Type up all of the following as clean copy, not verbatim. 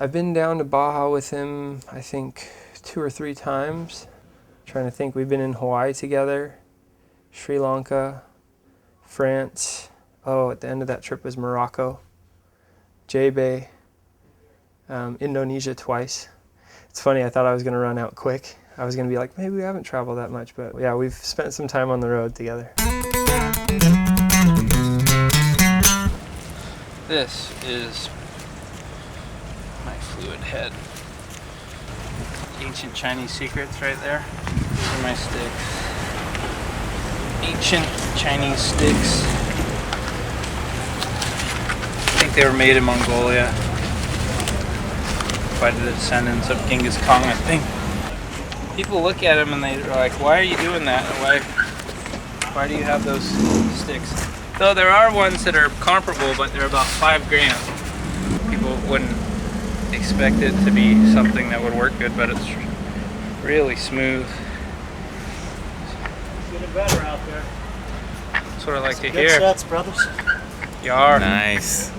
I've been down to Baja with him, I think, 2 or 3 times. I'm trying to think, we've been in Hawaii together, Sri Lanka, France. Oh, at the end of that trip was Morocco, J-Bay, Indonesia twice. It's funny, I thought I was going to run out quick. I was going to be like, maybe we haven't traveled that much, but yeah, we've spent some time on the road together. This is my fluid head. Ancient Chinese secrets right there. These are my sticks. Ancient Chinese sticks. I think they were made in Mongolia by the descendants of Genghis Khan, I think. People look at them and they're like, why are you doing that? Why do you have those sticks? Though there are ones that are comparable, but they're about 5 grams. People wouldn't expect it to be something that would work good, but it's really smooth. It's getting better out there. That's what I like to Good hear. sets, brothers. You are. Nice.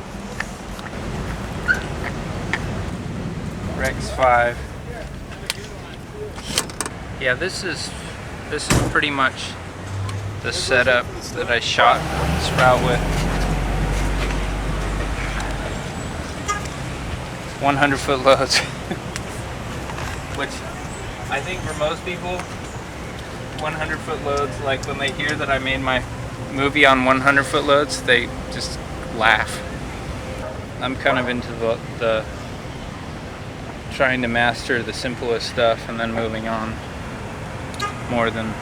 Rex 5. Yeah, this is pretty much the setup that I shot Sprout with. 100-foot loads. Which I think for most people, 100-foot loads, like when they hear that I made my movie on 100-foot loads, they just laugh. I'm kind of into the trying to master the simplest stuff and then moving on, more than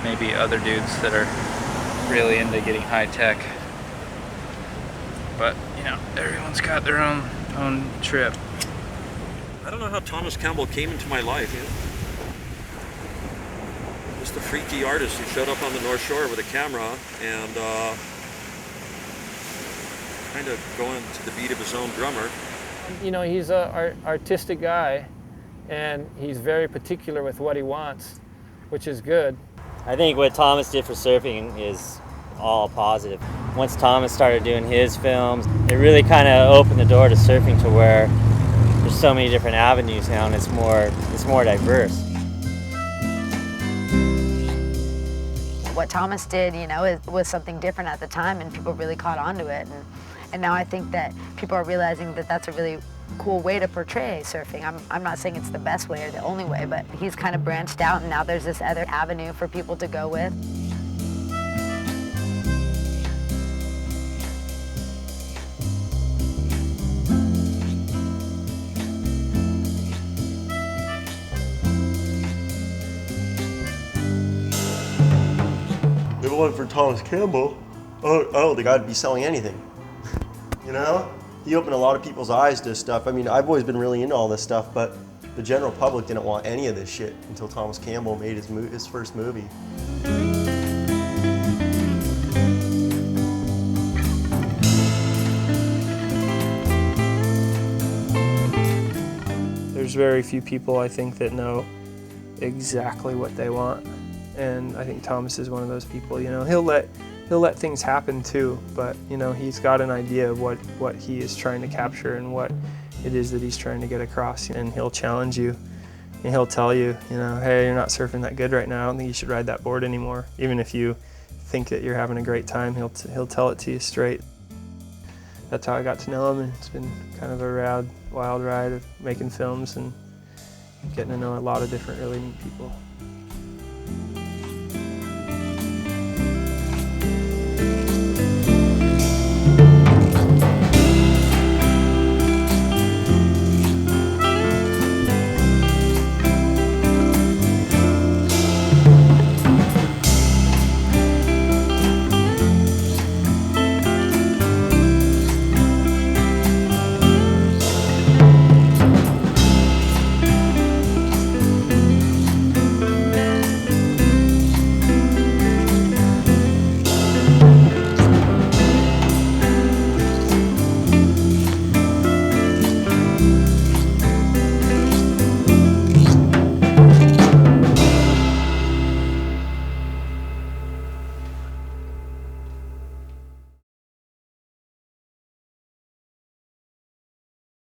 maybe other dudes that are really into getting high tech. But you know, everyone's got their own trip. I don't know how Thomas Campbell came into my life. You know? Just a freaky artist who showed up on the North Shore with a camera and kind of going to the beat of his own drummer. You know, he's an artistic guy, and he's very particular with what he wants, which is good. I think what Thomas did for surfing is all positive. Once Thomas started doing his films, it really kind of opened the door to surfing to where there's so many different avenues now, and it's more diverse. What Thomas did, you know, it was something different at the time, and people really caught on to it. And now I think that people are realizing that that's a really cool way to portray surfing. I'm not saying it's the best way or the only way, but he's kind of branched out, and now there's this other avenue for people to go with. If it wasn't for Thomas Campbell, I don't think I'd be selling anything. You know? He opened a lot of people's eyes to stuff. I mean, I've always been really into all this stuff, but the general public didn't want any of this shit until Thomas Campbell made his first movie. There's very few people, I think, that know exactly what they want. And I think Thomas is one of those people. You know, he'll let things happen too, but you know, he's got an idea of what he is trying to capture and what it is that he's trying to get across, and he'll challenge you and he'll tell you, you know, hey, you're not surfing that good right now, I don't think you should ride that board anymore. Even if you think that you're having a great time, he'll tell it to you straight. That's how I got to know him, and it's been kind of a rad, wild ride of making films and getting to know a lot of different really neat people.